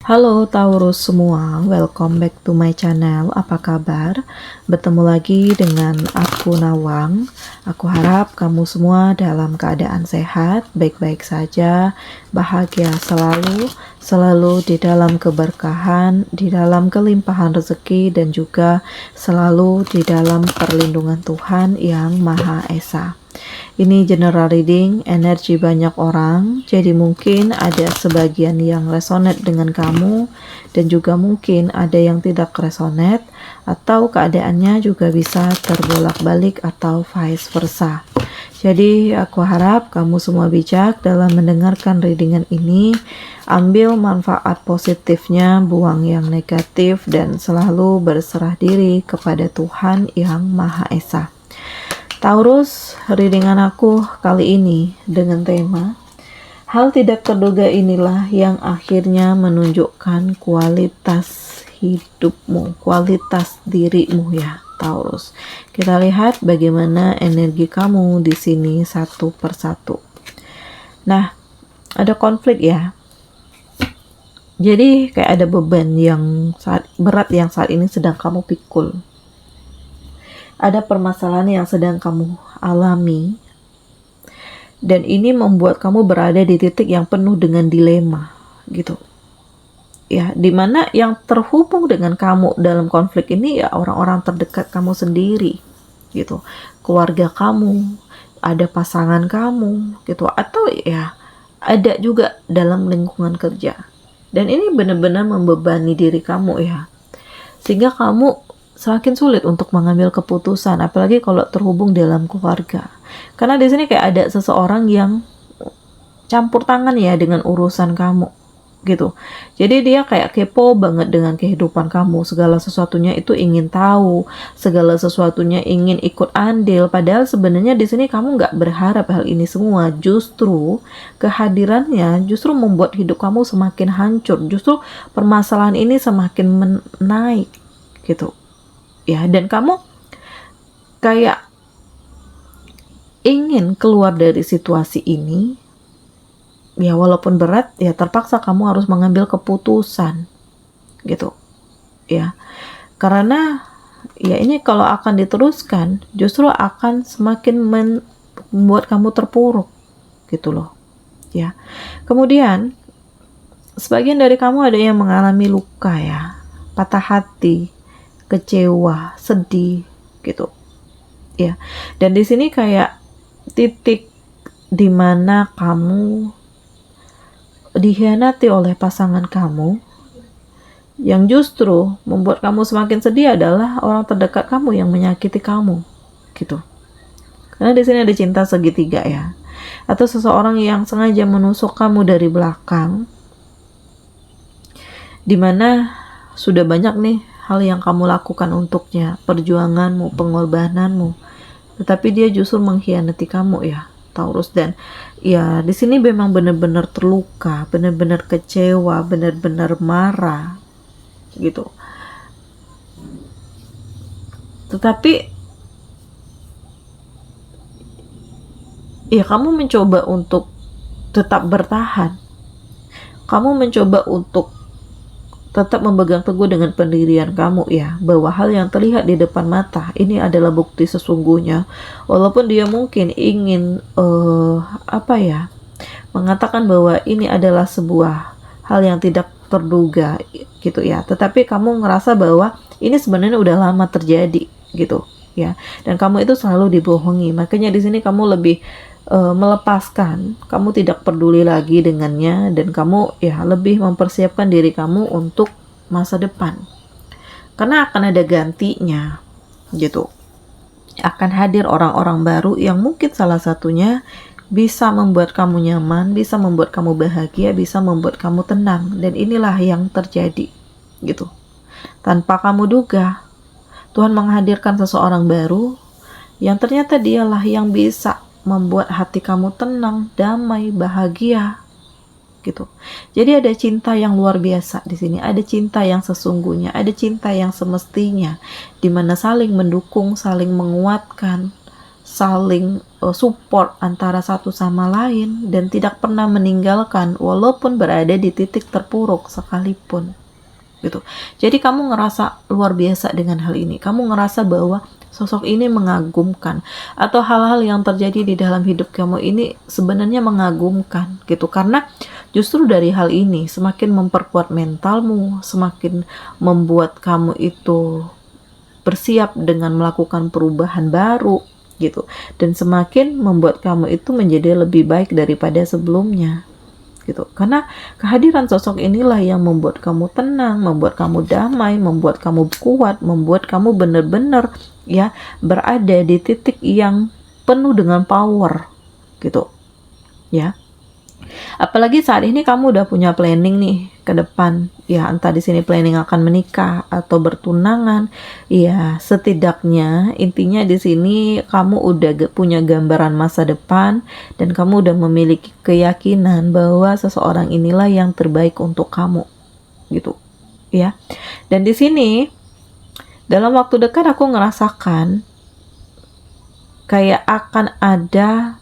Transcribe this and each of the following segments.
Halo Taurus semua, welcome back to my channel. Apa kabar? Bertemu lagi dengan aku Nawang. Aku harap kamu semua dalam keadaan sehat, baik-baik saja, bahagia selalu di dalam keberkahan, di dalam kelimpahan rezeki, dan juga selalu di dalam perlindungan Tuhan yang Maha Esa. Ini general reading, energi banyak orang, jadi mungkin ada sebagian yang resonate dengan kamu, dan juga mungkin ada yang tidak resonate, atau keadaannya juga bisa terbolak-balik atau vice versa. Jadi aku harap kamu semua bijak dalam mendengarkan readingan ini, ambil manfaat positifnya, buang yang negatif, dan selalu berserah diri kepada Tuhan yang Maha Esa. Taurus, readingan aku kali ini dengan tema hal tidak terduga inilah yang akhirnya menunjukkan kualitas hidupmu, kualitas dirimu ya Taurus. Kita lihat bagaimana energi kamu di sini satu persatu. Nah, ada konflik ya. Jadi kayak ada beban yang berat yang saat ini sedang kamu pikul. Ada permasalahan yang sedang kamu alami, dan ini membuat kamu berada di titik yang penuh dengan dilema gitu ya, dimana yang terhubung dengan kamu dalam konflik ini ya orang-orang terdekat kamu sendiri gitu, keluarga kamu, ada pasangan kamu gitu, atau ya ada juga dalam lingkungan kerja, dan ini benar-benar membebani diri kamu ya, sehingga kamu semakin sulit untuk mengambil keputusan, apalagi kalau terhubung dalam keluarga. Karena di sini kayak ada seseorang yang campur tangan ya dengan urusan kamu, gitu. Jadi dia kayak kepo banget dengan kehidupan kamu, segala sesuatunya itu ingin tahu, segala sesuatunya ingin ikut andil. Padahal sebenarnya di sini kamu nggak berharap hal ini semua. Justru kehadirannya justru membuat hidup kamu semakin hancur. Justru permasalahan ini semakin naik, gitu. Ya, dan kamu kayak ingin keluar dari situasi ini ya, walaupun berat ya, terpaksa kamu harus mengambil keputusan gitu ya, karena ya ini kalau akan diteruskan justru akan semakin membuat kamu terpuruk gitu loh ya. Kemudian sebagian dari kamu ada yang mengalami luka ya, patah hati, kecewa, sedih gitu ya. Dan di sini kayak titik dimana kamu dikhianati oleh pasangan kamu, yang justru membuat kamu semakin sedih adalah orang terdekat kamu yang menyakiti kamu gitu. Karena di sini ada cinta segitiga ya, atau seseorang yang sengaja menusuk kamu dari belakang, dimana sudah banyak nih hal yang kamu lakukan untuknya, perjuanganmu, pengorbananmu, tetapi dia justru mengkhianati kamu ya Taurus. Dan ya di sini memang benar-benar terluka, benar-benar kecewa, benar-benar marah gitu. Tetapi ya kamu mencoba untuk tetap bertahan, kamu mencoba untuk tetap memegang teguh dengan pendirian kamu ya, bahwa hal yang terlihat di depan mata ini adalah bukti sesungguhnya. Walaupun dia mungkin ingin mengatakan bahwa ini adalah sebuah hal yang tidak terduga gitu ya, tetapi kamu ngerasa bahwa ini sebenarnya udah lama terjadi gitu ya, dan kamu itu selalu dibohongi. Makanya di sini kamu lebih melepaskan, kamu tidak peduli lagi dengannya, dan kamu ya lebih mempersiapkan diri kamu untuk masa depan, karena akan ada gantinya gitu, akan hadir orang-orang baru yang mungkin salah satunya bisa membuat kamu nyaman, bisa membuat kamu bahagia, bisa membuat kamu tenang. Dan inilah yang terjadi gitu, tanpa kamu duga Tuhan menghadirkan seseorang baru yang ternyata dialah yang bisa membuat hati kamu tenang, damai, bahagia gitu. Jadi ada cinta yang luar biasa di sini, ada cinta yang sesungguhnya, ada cinta yang semestinya, di mana saling mendukung, saling menguatkan, saling support antara satu sama lain dan tidak pernah meninggalkan walaupun berada di titik terpuruk sekalipun gitu. Jadi kamu ngerasa luar biasa dengan hal ini. Kamu ngerasa bahwa sosok ini mengagumkan, atau hal-hal yang terjadi di dalam hidup kamu ini sebenarnya mengagumkan gitu, karena justru dari hal ini semakin memperkuat mentalmu, semakin membuat kamu itu bersiap dengan melakukan perubahan baru gitu, dan semakin membuat kamu itu menjadi lebih baik daripada sebelumnya gitu. Karena kehadiran sosok inilah yang membuat kamu tenang, membuat kamu damai, membuat kamu kuat, membuat kamu benar-benar ya berada di titik yang penuh dengan power gitu ya. Apalagi saat ini kamu udah punya planning nih ke depan, ya entah di sini planning akan menikah atau bertunangan, ya setidaknya intinya di sini kamu udah punya gambaran masa depan dan kamu udah memiliki keyakinan bahwa seseorang inilah yang terbaik untuk kamu, gitu, ya. Dan di sini dalam waktu dekat aku ngerasakan kayak akan ada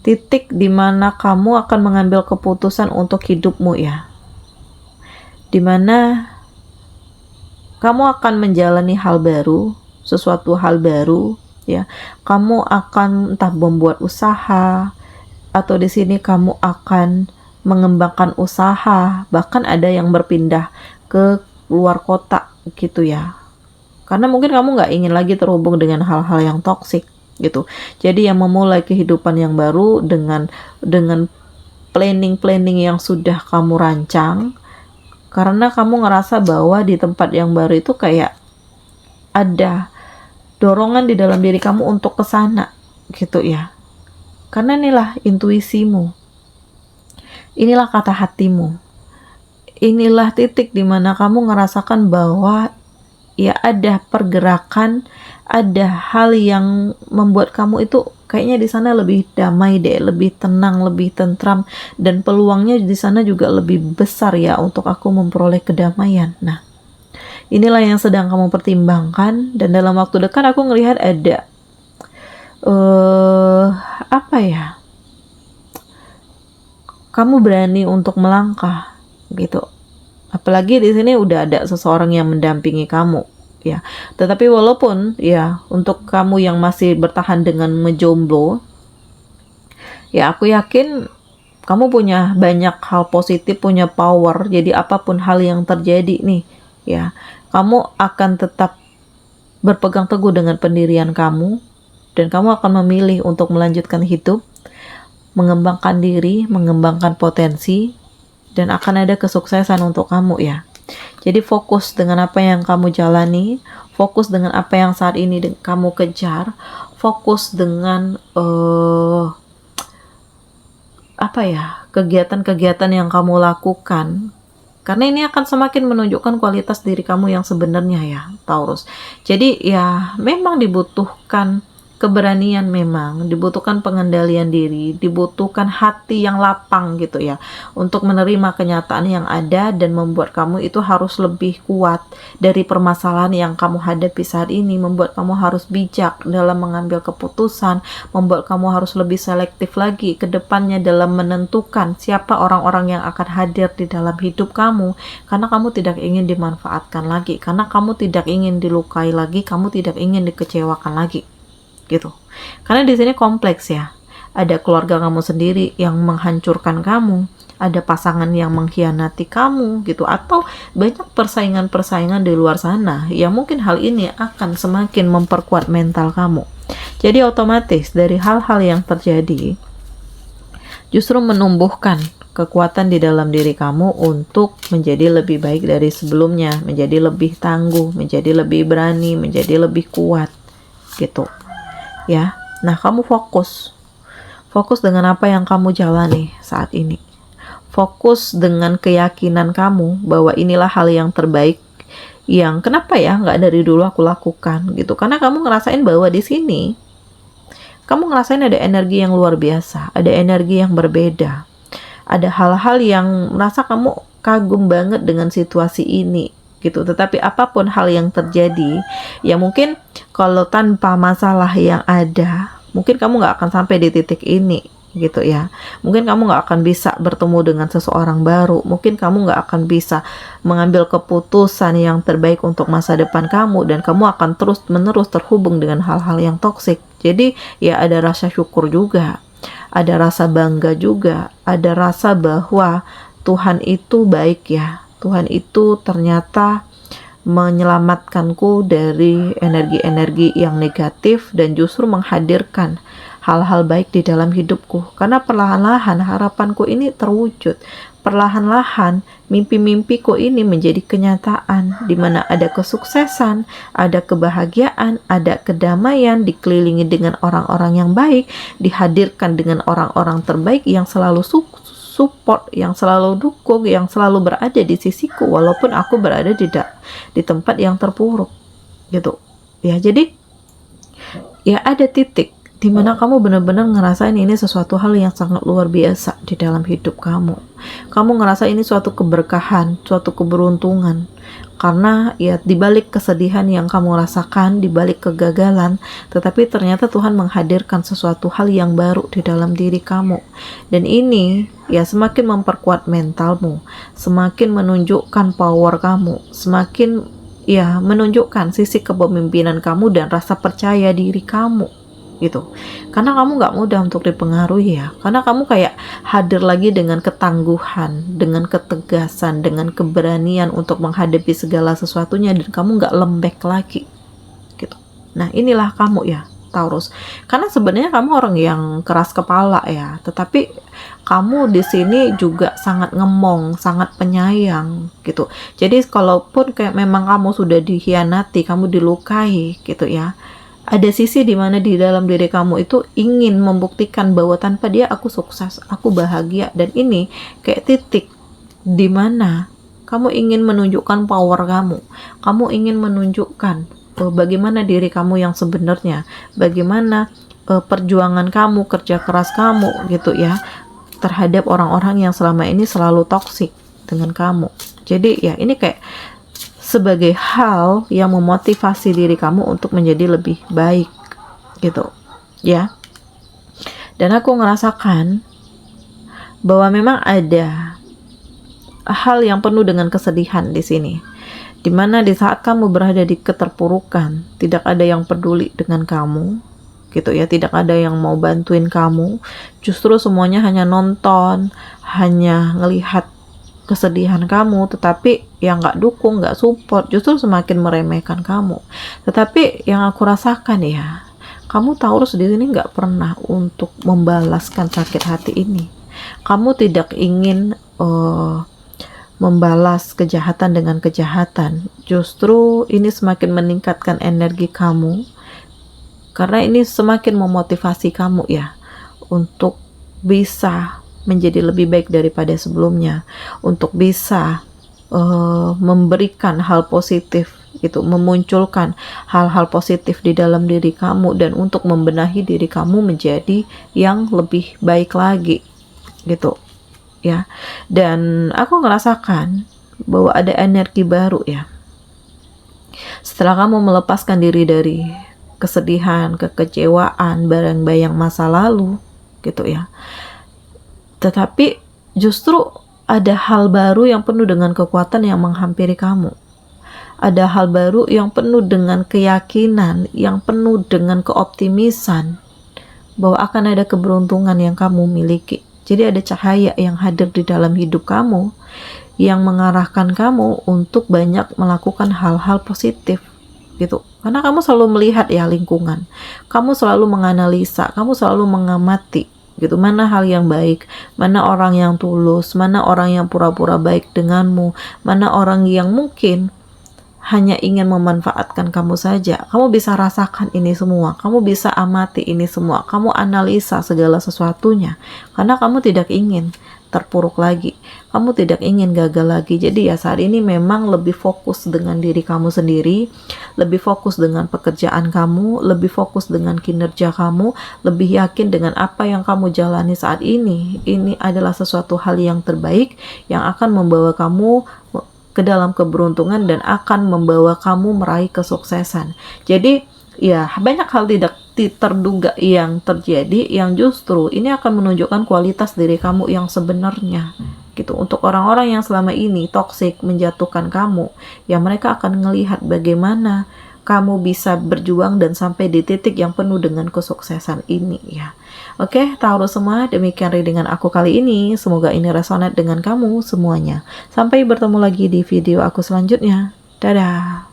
titik di mana kamu akan mengambil keputusan untuk hidupmu ya. Dimana kamu akan menjalani hal baru, sesuatu hal baru ya. Kamu akan entah membuat usaha atau di sini kamu akan mengembangkan usaha, bahkan ada yang berpindah ke luar kota gitu ya. Karena mungkin kamu nggak ingin lagi terhubung dengan hal-hal yang toksik gitu. Jadi yang memulai kehidupan yang baru dengan planning yang sudah kamu rancang, karena kamu ngerasa bahwa di tempat yang baru itu kayak ada dorongan di dalam diri kamu untuk ke sana gitu ya. Karena inilah intuisimu, inilah kata hatimu, inilah titik di mana kamu ngerasakan bahwa ya ada pergerakan, ada hal yang membuat kamu itu kayaknya di sana lebih damai deh, lebih tenang, lebih tentram, dan peluangnya di sana juga lebih besar ya untuk aku memperoleh kedamaian. Nah, inilah yang sedang kamu pertimbangkan, dan dalam waktu dekat aku ngelihat ada apa ya? Kamu berani untuk melangkah gitu. Apalagi di sini udah ada seseorang yang mendampingi kamu ya. Tetapi walaupun ya untuk kamu yang masih bertahan dengan ngejomblo, ya aku yakin kamu punya banyak hal positif, punya power. Jadi apapun hal yang terjadi nih ya, kamu akan tetap berpegang teguh dengan pendirian kamu, dan kamu akan memilih untuk melanjutkan hidup, mengembangkan diri, mengembangkan potensi, dan akan ada kesuksesan untuk kamu ya. Jadi fokus dengan apa yang kamu jalani, fokus dengan apa yang saat ini kamu kejar, fokus dengan kegiatan-kegiatan yang kamu lakukan. Karena ini akan semakin menunjukkan kualitas diri kamu yang sebenarnya ya, Taurus. Jadi ya memang dibutuhkan keberanian, memang dibutuhkan pengendalian diri, dibutuhkan hati yang lapang gitu ya, untuk menerima kenyataan yang ada dan membuat kamu itu harus lebih kuat dari permasalahan yang kamu hadapi saat ini, membuat kamu harus bijak dalam mengambil keputusan, membuat kamu harus lebih selektif lagi ke depannya dalam menentukan siapa orang-orang yang akan hadir di dalam hidup kamu, karena kamu tidak ingin dimanfaatkan lagi, karena kamu tidak ingin dilukai lagi, kamu tidak ingin dikecewakan lagi gitu. Karena di sini kompleks ya. Ada keluarga kamu sendiri yang menghancurkan kamu, ada pasangan yang mengkhianati kamu gitu, atau banyak persaingan-persaingan di luar sana yang mungkin hal ini akan semakin memperkuat mental kamu. Jadi otomatis dari hal-hal yang terjadi justru menumbuhkan kekuatan di dalam diri kamu untuk menjadi lebih baik dari sebelumnya, menjadi lebih tangguh, menjadi lebih berani, menjadi lebih kuat gitu ya. Nah, kamu fokus dengan apa yang kamu jalani saat ini, fokus dengan keyakinan kamu bahwa inilah hal yang terbaik, yang kenapa ya nggak dari dulu aku lakukan gitu. Karena kamu ngerasain bahwa di sini kamu ngerasain ada energi yang luar biasa, ada energi yang berbeda, ada hal-hal yang merasa kamu kagum banget dengan situasi ini gitu. Tetapi apapun hal yang terjadi, ya mungkin kalau tanpa masalah yang ada, mungkin kamu nggak akan sampai di titik ini gitu ya. Mungkin kamu nggak akan bisa bertemu dengan seseorang baru, mungkin kamu nggak akan bisa mengambil keputusan yang terbaik untuk masa depan kamu, dan kamu akan terus menerus terhubung dengan hal-hal yang toksik. Jadi ya ada rasa syukur juga, ada rasa bangga juga, ada rasa bahwa Tuhan itu baik ya, Tuhan itu ternyata menyelamatkanku dari energi-energi yang negatif dan justru menghadirkan hal-hal baik di dalam hidupku. Karena perlahan-lahan harapanku ini terwujud. Perlahan-lahan mimpi-mimpiku ini menjadi kenyataan, di mana ada kesuksesan, ada kebahagiaan, ada kedamaian, dikelilingi dengan orang-orang yang baik, dihadirkan dengan orang-orang terbaik yang selalu support, yang selalu dukung, yang selalu berada di sisiku walaupun aku berada di tempat yang terpuruk gitu ya. Jadi ya ada titik dimana kamu benar-benar ngerasain ini sesuatu hal yang sangat luar biasa di dalam hidup kamu. Kamu ngerasa ini suatu keberkahan, suatu keberuntungan, karena ya dibalik kesedihan yang kamu rasakan, dibalik kegagalan, tetapi ternyata Tuhan menghadirkan sesuatu hal yang baru di dalam diri kamu. Dan ini ya semakin memperkuat mentalmu, semakin menunjukkan power kamu, semakin ya menunjukkan sisi kepemimpinan kamu dan rasa percaya diri kamu gitu. Karena kamu nggak mudah untuk dipengaruhi ya, karena kamu kayak hadir lagi dengan ketangguhan, dengan ketegasan, dengan keberanian untuk menghadapi segala sesuatunya, dan kamu nggak lembek lagi gitu. Nah inilah kamu ya Taurus, karena sebenarnya kamu orang yang keras kepala ya, tetapi kamu di sini juga sangat ngemong, sangat penyayang gitu. Jadi kalaupun kayak memang kamu sudah dikhianati, kamu dilukai gitu ya, ada sisi dimana di dalam diri kamu itu ingin membuktikan bahwa tanpa dia aku sukses, aku bahagia. Dan ini kayak titik dimana kamu ingin menunjukkan power kamu, kamu ingin menunjukkan bagaimana diri kamu yang sebenarnya, bagaimana perjuangan kamu, kerja keras kamu gitu ya, terhadap orang-orang yang selama ini selalu toksik dengan kamu. Jadi ya ini kayak sebagai hal yang memotivasi diri kamu untuk menjadi lebih baik gitu ya. Dan aku ngerasakan bahwa memang ada hal yang penuh dengan kesedihan di sini, dimana di saat kamu berada di keterpurukan, tidak ada yang peduli dengan kamu gitu ya, tidak ada yang mau bantuin kamu, justru semuanya hanya nonton, hanya ngelihat kesedihan kamu, tetapi yang nggak dukung, nggak support, justru semakin meremehkan kamu. Tetapi yang aku rasakan ya, kamu Taurus di sini nggak pernah untuk membalaskan sakit hati ini. Kamu tidak ingin membalas kejahatan dengan kejahatan. Justru ini semakin meningkatkan energi kamu, karena ini semakin memotivasi kamu ya untuk bisa menjadi lebih baik daripada sebelumnya, untuk bisa memberikan hal positif itu, memunculkan hal-hal positif di dalam diri kamu, dan untuk membenahi diri kamu menjadi yang lebih baik lagi gitu ya. Dan aku ngerasakan bahwa ada energi baru ya, setelah kamu melepaskan diri dari kesedihan, kekecewaan, bayang-bayang masa lalu gitu ya. Tetapi justru ada hal baru yang penuh dengan kekuatan yang menghampiri kamu. Ada hal baru yang penuh dengan keyakinan, yang penuh dengan keoptimisan bahwa akan ada keberuntungan yang kamu miliki. Jadi ada cahaya yang hadir di dalam hidup kamu yang mengarahkan kamu untuk banyak melakukan hal-hal positif gitu. Karena kamu selalu melihat ya lingkungan, kamu selalu menganalisa, kamu selalu mengamati gitu, mana hal yang baik, mana orang yang tulus, mana orang yang pura-pura baik denganmu, mana orang yang mungkin hanya ingin memanfaatkan kamu saja. Kamu bisa rasakan ini semua, kamu bisa amati ini semua, kamu analisa segala sesuatunya, karena kamu tidak ingin terpuruk lagi, kamu tidak ingin gagal lagi. Jadi ya saat ini memang lebih fokus dengan diri kamu sendiri, lebih fokus dengan pekerjaan kamu, lebih fokus dengan kinerja kamu, lebih yakin dengan apa yang kamu jalani saat ini. Ini adalah sesuatu hal yang terbaik yang akan membawa kamu ke dalam keberuntungan dan akan membawa kamu meraih kesuksesan. Jadi ya banyak hal terduga yang terjadi, yang justru ini akan menunjukkan kualitas diri kamu yang sebenarnya gitu. Untuk orang-orang yang selama ini toksik menjatuhkan kamu, ya mereka akan ngelihat bagaimana kamu bisa berjuang dan sampai di titik yang penuh dengan kesuksesan ini ya. Oke, Taurus semua, demikian readingan aku kali ini. Semoga ini resonate dengan kamu semuanya. Sampai bertemu lagi di video aku selanjutnya. Dadah.